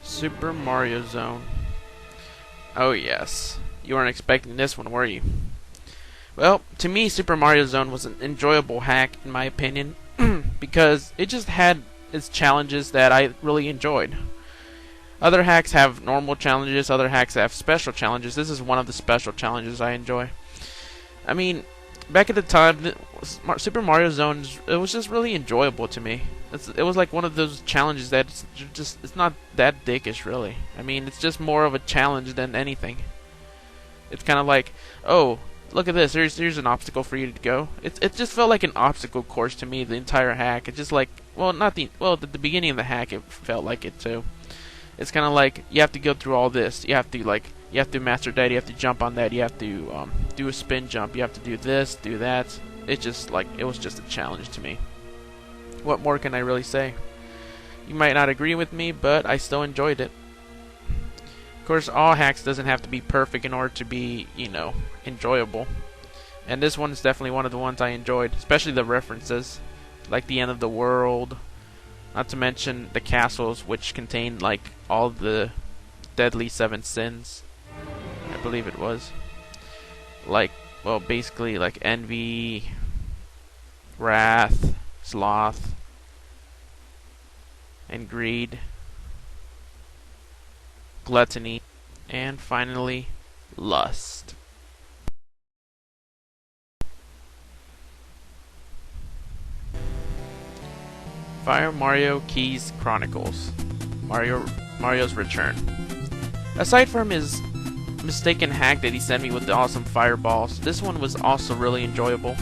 Super Mario Zone. Oh yes. You weren't expecting this one, were you? Well, to me, Super Mario Zone was an enjoyable hack, in my opinion, because it just had its challenges that I really enjoyed. Other hacks have normal challenges, other hacks have special challenges. This is one of the special challenges I enjoy. I mean, back at the time, Super Mario Zone, it was just really enjoyable to me. It was like one of those challenges that it's not that dickish, really. I mean, it's just more of a challenge than anything. It's kind of like, oh, look at this. Here's an obstacle for you to go. It just felt like an obstacle course to me. The entire hack. It just like, at the beginning of the hack, it felt like it too. It's kind of like you have to go through all this. You have to master that. You have to jump on that. You have to do a spin jump. You have to do this, do that. It was just a challenge to me. What more can I really say? You might not agree with me, but I still enjoyed it. Of course, all hacks doesn't have to be perfect in order to be, enjoyable. And this one is definitely one of the ones I enjoyed, especially the references, like the end of the world. Not to mention the castles, which contained like all the deadly 7 sins. I believe it was. Basically like envy, wrath, sloth, and greed, gluttony, and finally, lust. Fire Mario Keys Chronicles. Mario's Return. Aside from his mistaken hack that he sent me with the awesome fireballs, this one was also really enjoyable.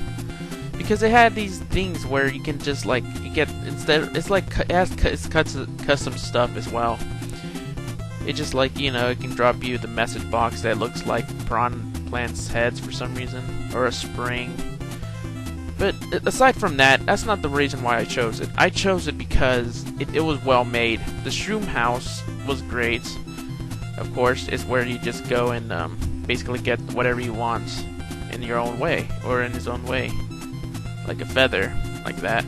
Because it had these things where you can just like it's custom stuff as well. It just it can drop you the message box that looks like prawn plants' heads for some reason, or a spring. But aside from that, that's not the reason why I chose it. I chose it because it was well made. The Shroom House was great. Of course, it's where you just go and basically get whatever you want in your own way, or in his own way. Like a feather, like that.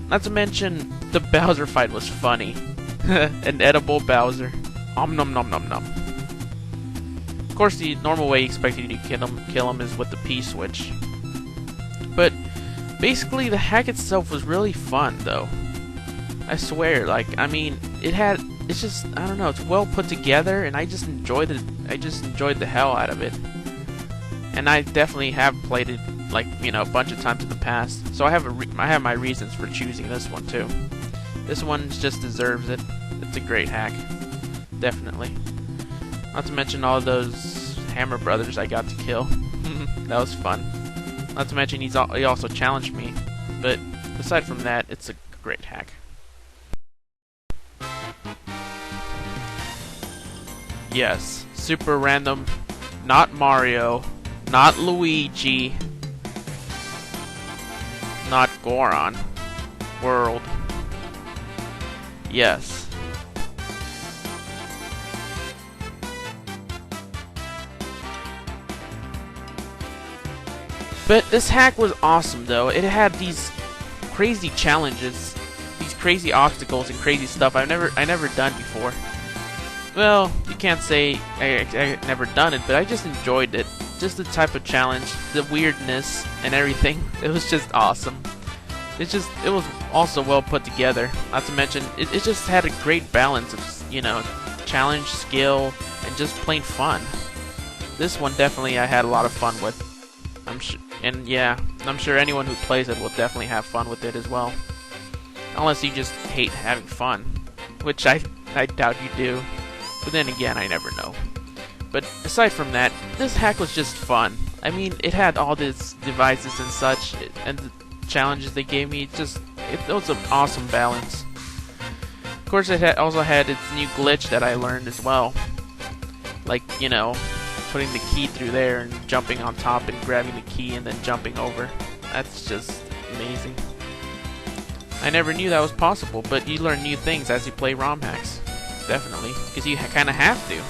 Not to mention, the Bowser fight was funny. An edible Bowser. Om nom nom nom nom. Of course, the normal way you expect you to kill him is with the P switch. But basically, the hack itself was really fun, though. I swear, it's just, I don't know, it's well put together, and I just enjoyed it. I just enjoyed the hell out of it. And I definitely have played it a bunch of times in the past. So I have my reasons for choosing this one too. This one just deserves it. It's a great hack, definitely. Not to mention all those Hammer Brothers I got to kill. That was fun. Not to mention he also challenged me. But aside from that, it's a great hack. Yes, super random. Not Mario. Not Luigi. Not Goron. World. Yes. But this hack was awesome, though. It had these crazy challenges, these crazy obstacles and crazy stuff I never done before. Well, you can't say I never done it, but I just enjoyed it. Just the type of challenge, the weirdness, and everything. It was just awesome. It was also well put together. Not to mention, it just had a great balance of, challenge, skill, and just plain fun. This one definitely I had a lot of fun with. I'm sure anyone who plays it will definitely have fun with it as well. Unless you just hate having fun, which I doubt you do. But then again, I never know. But aside from that, this hack was just fun. I mean, it had all these devices and such, and the challenges they gave me. It was an awesome balance. Of course, it also had its new glitch that I learned as well. Like, putting the key through there and jumping on top and grabbing the key and then jumping over. That's just amazing. I never knew that was possible, but you learn new things as you play ROM hacks. Definitely, because you kind of have to.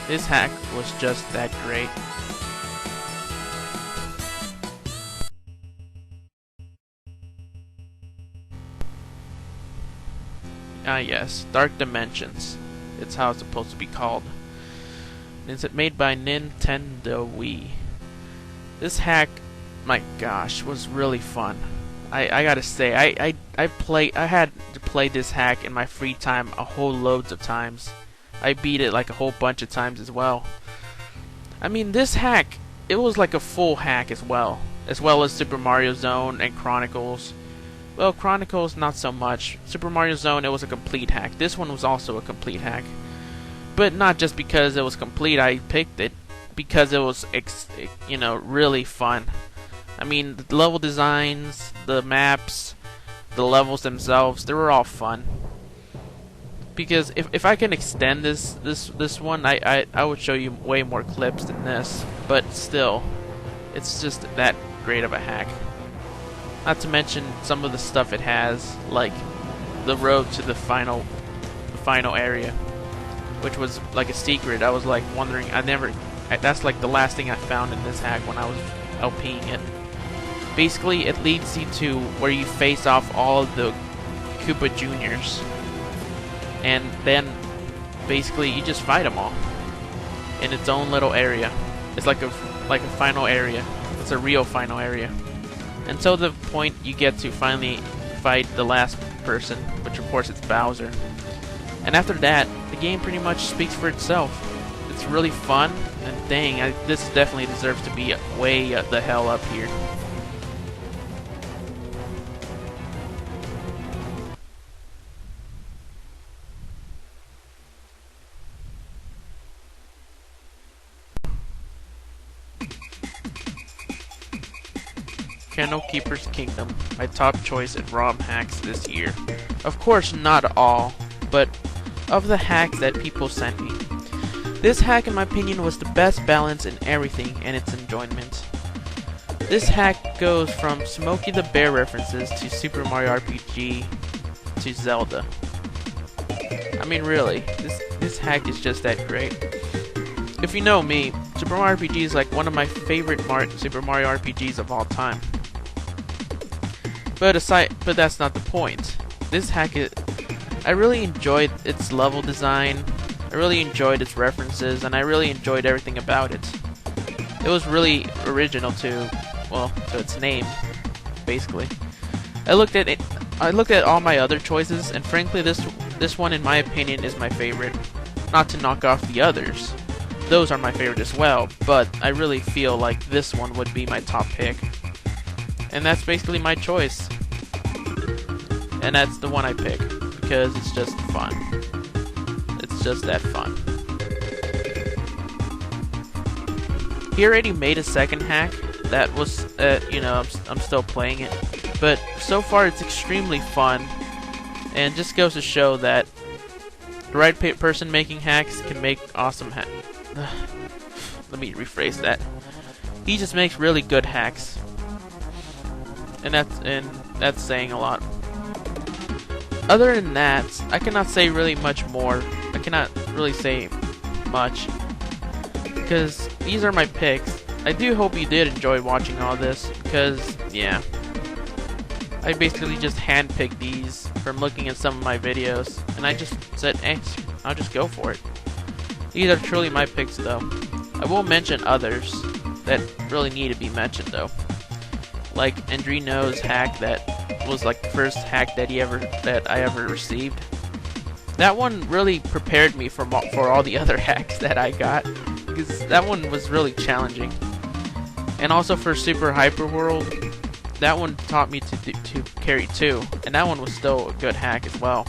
This hack was just that great. Ah yes, Dark Dimensions. It's how it's supposed to be called. It's made by Nintendo Wii. This hack, my gosh, was really fun. I gotta say, I had to play this hack in my free time a whole loads of times. I beat it like a whole bunch of times as well. I mean, this hack, it was like a full hack as well as Super Mario Zone and Chronicles. Well, Chronicles not so much. Super Mario Zone, it was a complete hack. This one was also a complete hack. But not just because it was complete, I picked it because it was, really fun. I mean, the level designs, the maps, the levels themselves, they were all fun. Because if I can extend this one, I would show you way more clips than this. But still, it's just that great of a hack. Not to mention some of the stuff it has, like the road to the final area, which was like a secret. I was like wondering, that's like the last thing I found in this hack when I was LPing it. Basically, it leads you to where you face off all of the Koopa Juniors, and then basically you just fight them all in its own little area. It's like a final area. It's a real final area. Until the point you get to finally fight the last person, which of course it's Bowser. And after that, the game pretty much speaks for itself. It's really fun, and dang, this definitely deserves to be way the hell up here. Candle Keeper's Kingdom, my top choice in ROM hacks this year. Of course, not all, but of the hacks that people sent me. This hack, in my opinion, was the best balance in everything and its enjoyment. This hack goes from Smokey the Bear references to Super Mario RPG to Zelda. I mean, really, this hack is just that great. If you know me, Super Mario RPG is like one of my favorite Super Mario RPGs of all time. But that's not the point. This hack, I really enjoyed its level design, I really enjoyed its references, and I really enjoyed everything about it. It was really original to its name, basically. I looked at all my other choices, and frankly, this one, in my opinion, is my favorite. Not to knock off the others. Those are my favorite as well, but I really feel like this one would be my top pick. And that's basically my choice. And that's the one I pick, because it's just fun. It's just that fun. He already made a second hack that was, I'm still playing it. But so far it's extremely fun, and just goes to show that the right person making hacks can make awesome hacks. Let me rephrase that. He just makes really good hacks. And that's saying a lot. Other than that, I cannot say really much more. I cannot really say much, because these are my picks. I do hope you did enjoy watching all this, because, yeah, I basically just handpicked these from looking at some of my videos, and I just said, hey, I'll just go for it. These are truly my picks, though. I will mention others that really need to be mentioned, though. Like Andrino's hack that was like the first hack that I ever received. That one really prepared me for all the other hacks that I got, because that one was really challenging. And also for Super Hyper World, that one taught me to carry 2, and that one was still a good hack as well.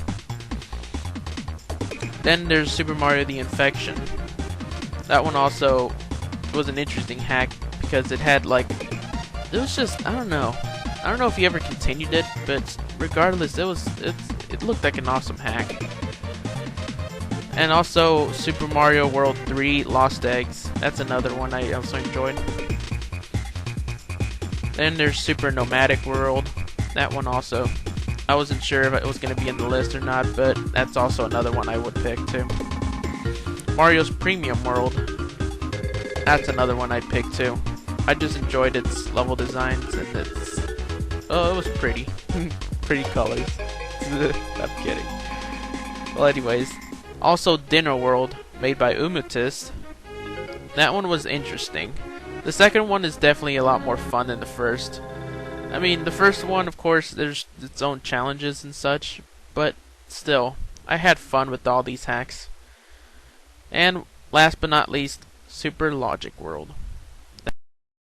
Then there's Super Mario the Infection. That one also was an interesting hack because it had like, it was just, I don't know if you ever continued it, but regardless, it looked like an awesome hack. And also Super Mario World 3 Lost Eggs. That's another one I also enjoyed. Then there's Super Nomadic World. That one also, I wasn't sure if it was going to be in the list or not, but that's also another one I would pick too. Mario's Premium World. That's another one I'd pick too. I just enjoyed its level designs and it was pretty. Pretty colors. I'm kidding. Well, anyways, Also Dinner World, made by Umutis. That one was interesting. The second one is definitely a lot more fun than the first. I mean, the first one, of course, there's its own challenges and such, but still, I had fun with all these hacks. And last but not least, Super Logic World.